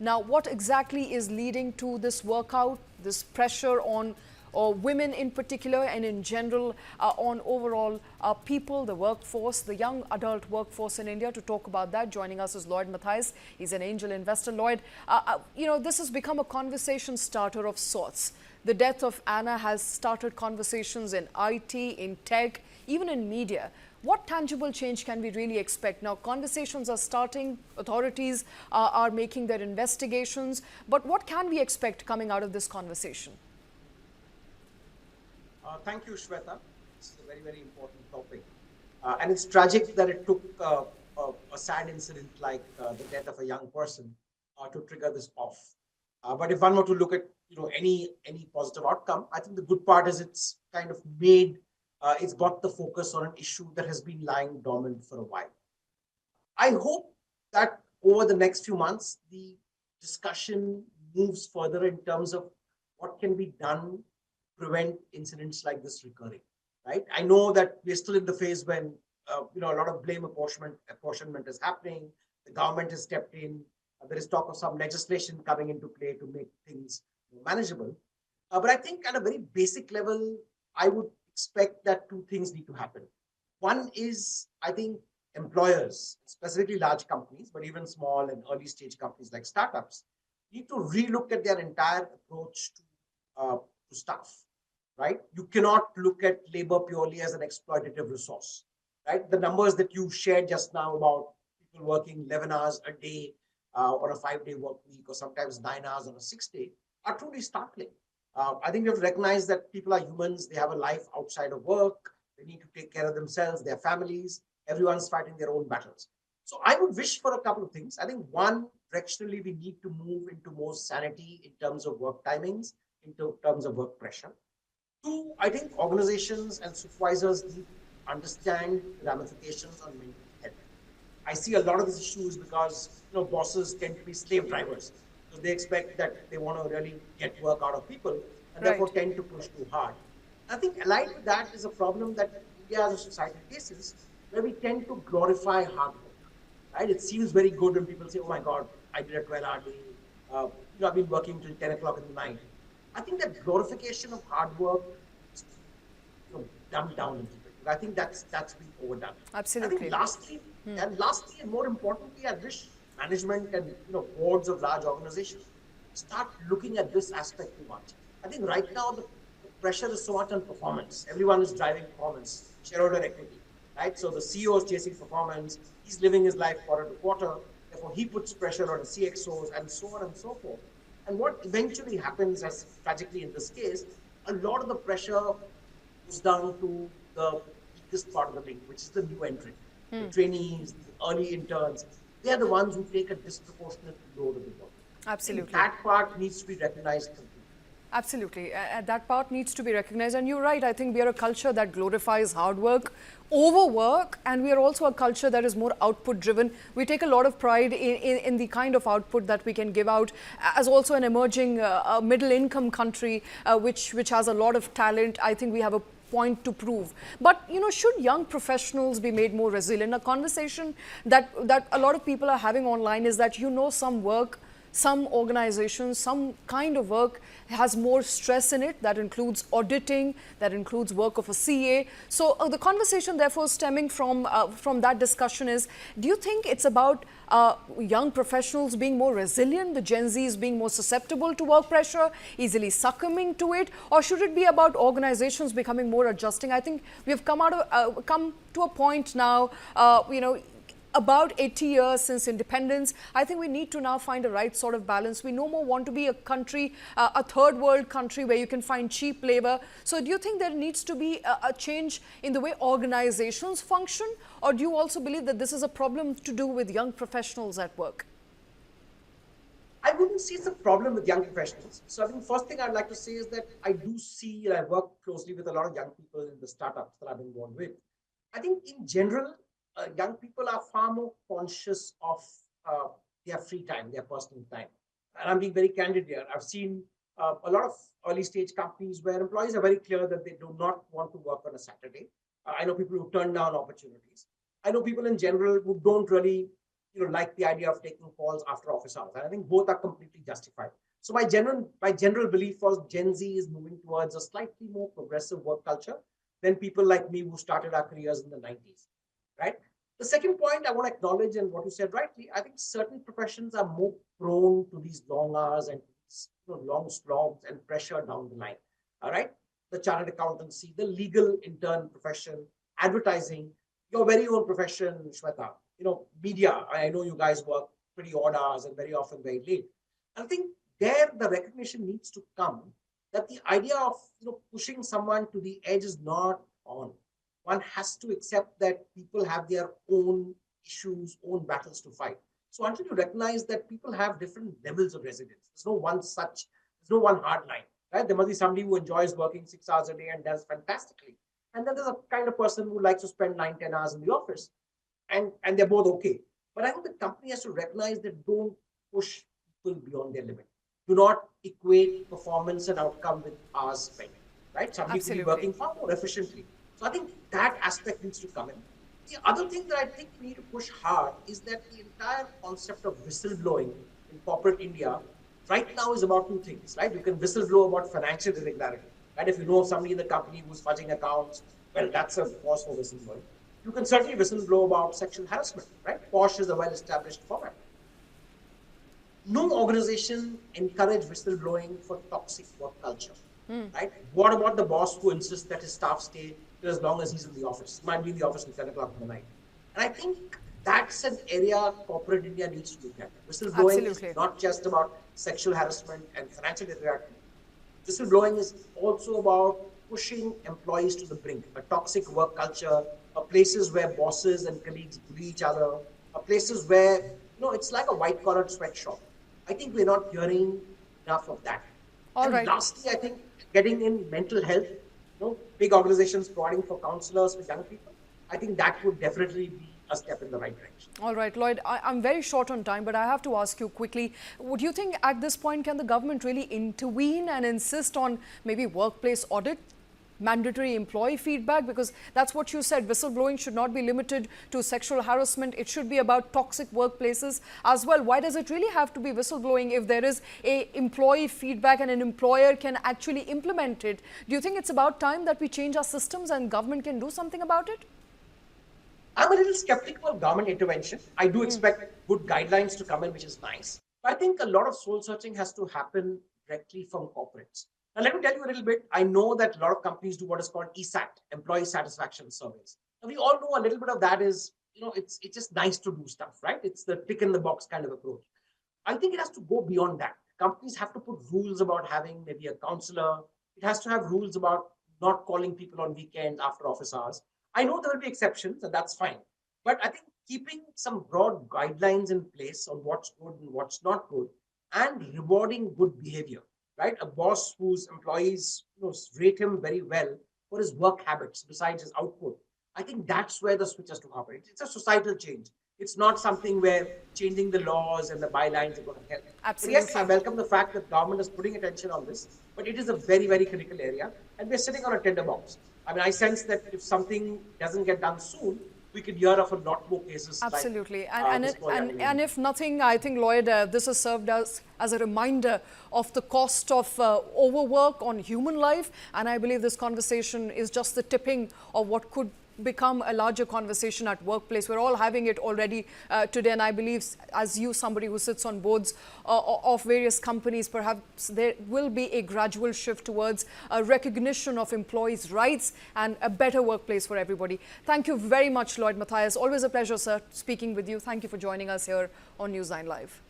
Now, what exactly is leading to this workout, this pressure on women in particular and in general on overall people, the workforce, the young adult workforce in India? To talk about that, joining us is Lloyd Mathias. He's an angel investor. Lloyd, this has become a conversation starter of sorts. The death of Anna has started conversations in IT, in tech, even in media. What tangible change can we really expect? Now, conversations are starting, authorities are making their investigations, but what can we expect coming out of this conversation? Thank you, Shweta. It's a very, very important topic. And it's tragic that it took a sad incident like the death of a young person to trigger this off. But if one were to look at any positive outcome, I think the good part is it's kind of it's got the focus on an issue that has been lying dormant for a while. I hope that over the next few months, the discussion moves further in terms of what can be done to prevent incidents like this recurring. Right? I know that we're still in the phase when a lot of blame apportionment is happening. The government has stepped in. There is talk of some legislation coming into play to make things manageable. But I think at a very basic level, I would expect that two things need to happen. One is, I think, employers, specifically large companies, but even small and early stage companies like startups, need to relook at their entire approach to staff. Right? You cannot look at labor purely as an exploitative resource. Right? The numbers that you shared just now about people working 11 hours a day on a 5-day work week, or sometimes 9 hours on a 6-day, are truly startling. I think we have to recognize that people are humans. They have a life outside of work. They need to take care of themselves, their families. Everyone's fighting their own battles. So I would wish for a couple of things. I think one, directionally, we need to move into more sanity in terms of work timings, in terms of work pressure. Two, I think organizations and supervisors need to understand the ramifications on mental health. I see a lot of these issues because bosses tend to be slave drivers. So they expect that they want to really get work out of people and therefore tend to push too hard. I think allied with that is a problem that India as a society faces, where we tend to glorify hard work. Right? It seems very good when people say, "Oh my God, I did a 12-hour day. I've been working till 10 o'clock in the night." I think that glorification of hard work is dumbed down a little bit. I think that's been overdone. Absolutely. I think lastly and more importantly, I wish management and boards of large organizations start looking at this aspect too much. I think right now the pressure is so much on performance. Everyone is driving performance, shareholder equity, right? So the CEO is chasing performance. He's living his life quarter to quarter. Therefore, he puts pressure on CXOs and so on and so forth. And what eventually happens, as tragically in this case, a lot of the pressure goes down to the weakest part of the link, which is the new entrant. The trainees, the early interns, they are the ones who take a disproportionate load of the work. Absolutely. That part needs to be recognized completely. Absolutely. That part needs to be recognized. And you're right. I think we are a culture that glorifies hard work, overwork, and we are also a culture that is more output driven. We take a lot of pride in the kind of output that we can give out, as also an emerging middle income country which has a lot of talent. I think we have a point to prove. But should young professionals be made more resilient? A conversation that a lot of people are having online is that some organizations, some kind of work has more stress in it. That includes auditing, that includes work of a CA. So the conversation therefore stemming from that discussion is, do you think it's about young professionals being more resilient, the Gen Zs being more susceptible to work pressure, easily succumbing to it, or should it be about organizations becoming more adjusting? I think we have come to a point now, about 80 years since independence. I think we need to now find a right sort of balance. We no more want to be a country, a third world country where you can find cheap labor. So do you think there needs to be a change in the way organizations function? Or do you also believe that this is a problem to do with young professionals at work? I wouldn't say it's a problem with young professionals. So I think first thing I'd like to say is that I do see, and I work closely with a lot of young people in the startups that I'm involved with. I think in general, young people are far more conscious of their free time, their personal time. And I'm being very candid here. I've seen a lot of early stage companies where employees are very clear that they do not want to work on a Saturday. I know people who turn down opportunities. I know people in general who don't really like the idea of taking calls after office hours. And I think both are completely justified. So my general belief was Gen Z is moving towards a slightly more progressive work culture than people like me who started our careers in the 90s, right? The second point I want to acknowledge, and what you said rightly, I think certain professions are more prone to these long hours and long slogs and pressure down the line. All right, the chartered accountancy, the legal intern profession, advertising, your very own profession, Shweta. Media. I know you guys work pretty odd hours and very often very late. I think there the recognition needs to come that the idea of pushing someone to the edge is not on. One has to accept that people have their own issues, own battles to fight. So until you recognize that people have different levels of resilience, there's no one hard line, right? There must be somebody who enjoys working 6 hours a day and does fantastically. And then there's a kind of person who likes to spend 9, 10 hours in the office, and they're both okay. But I think the company has to recognize that don't push people beyond their limit. Do not equate performance and outcome with hours spent, right? Somebody could be working far more efficiently. So I think that aspect needs to come in. The other thing that I think we need to push hard is that the entire concept of whistleblowing in corporate India right now is about two things, right? You can whistleblow about financial irregularity, right? If you know somebody in the company who's fudging accounts, well, that's a cause for whistleblowing. You can certainly whistleblow about sexual harassment, right? POSH is a well-established format. No organization encourage whistleblowing for toxic work culture, right? What about the boss who insists that his staff stay as long as he's in the office? He might be in the office till 10 o'clock in the night. And I think that's an area corporate India needs to look at. Whistleblowing is not just about sexual harassment and financial irregularity. Whistleblowing is also about pushing employees to the brink, a toxic work culture, places where bosses and colleagues bully each other, places where, it's like a white-collar sweatshop. I think we're not hearing enough of that. Lastly, I think getting in mental health, big organizations providing for counselors for young people, I think that would definitely be a step in the right direction. All right, Lloyd, I'm very short on time, but I have to ask you quickly, would you think at this point, can the government really intervene and insist on maybe workplace audit, mandatory employee feedback? Because that's what you said, whistleblowing should not be limited to sexual harassment. It should be about toxic workplaces as well. Why does it really have to be whistleblowing if there is a employee feedback and an employer can actually implement it? Do you think it's about time that we change our systems and government can do something about it? I'm a little skeptical of government intervention. I do expect good guidelines to come in, which is nice. But I think a lot of soul searching has to happen directly from corporates. Now, let me tell you a little bit. I know that a lot of companies do what is called ESAT, employee satisfaction surveys. Now, we all know a little bit of that is, it's just nice to do stuff, right? It's the tick in the box kind of approach. I think it has to go beyond that. Companies have to put rules about having maybe a counselor. It has to have rules about not calling people on weekends after office hours. I know there will be exceptions, and that's fine. But I think keeping some broad guidelines in place on what's good and what's not good, and rewarding good behavior, right? A boss whose employees rate him very well for his work habits besides his output. I think that's where the switch has to happen. It's a societal change. It's not something where changing the laws and the bylines are going to help. Absolutely. But yes, I welcome the fact that government is putting attention on this, but it is a very, very critical area, and we're sitting on a tender box. I mean, I sense that if something doesn't get done soon, we could hear of a lot more cases. Absolutely. And if nothing, I think, Lloyd, this has served us as a reminder of the cost of overwork on human life. And I believe this conversation is just the tipping of what could become a larger conversation at workplace. We're all having it already today, and I believe, as you, somebody who sits on boards of various companies, perhaps there will be a gradual shift towards a recognition of employees' rights and a better workplace for everybody. Thank you very much, Lloyd Mathias. Always a pleasure, sir, speaking with you. Thank you for joining us here on News 9 Live.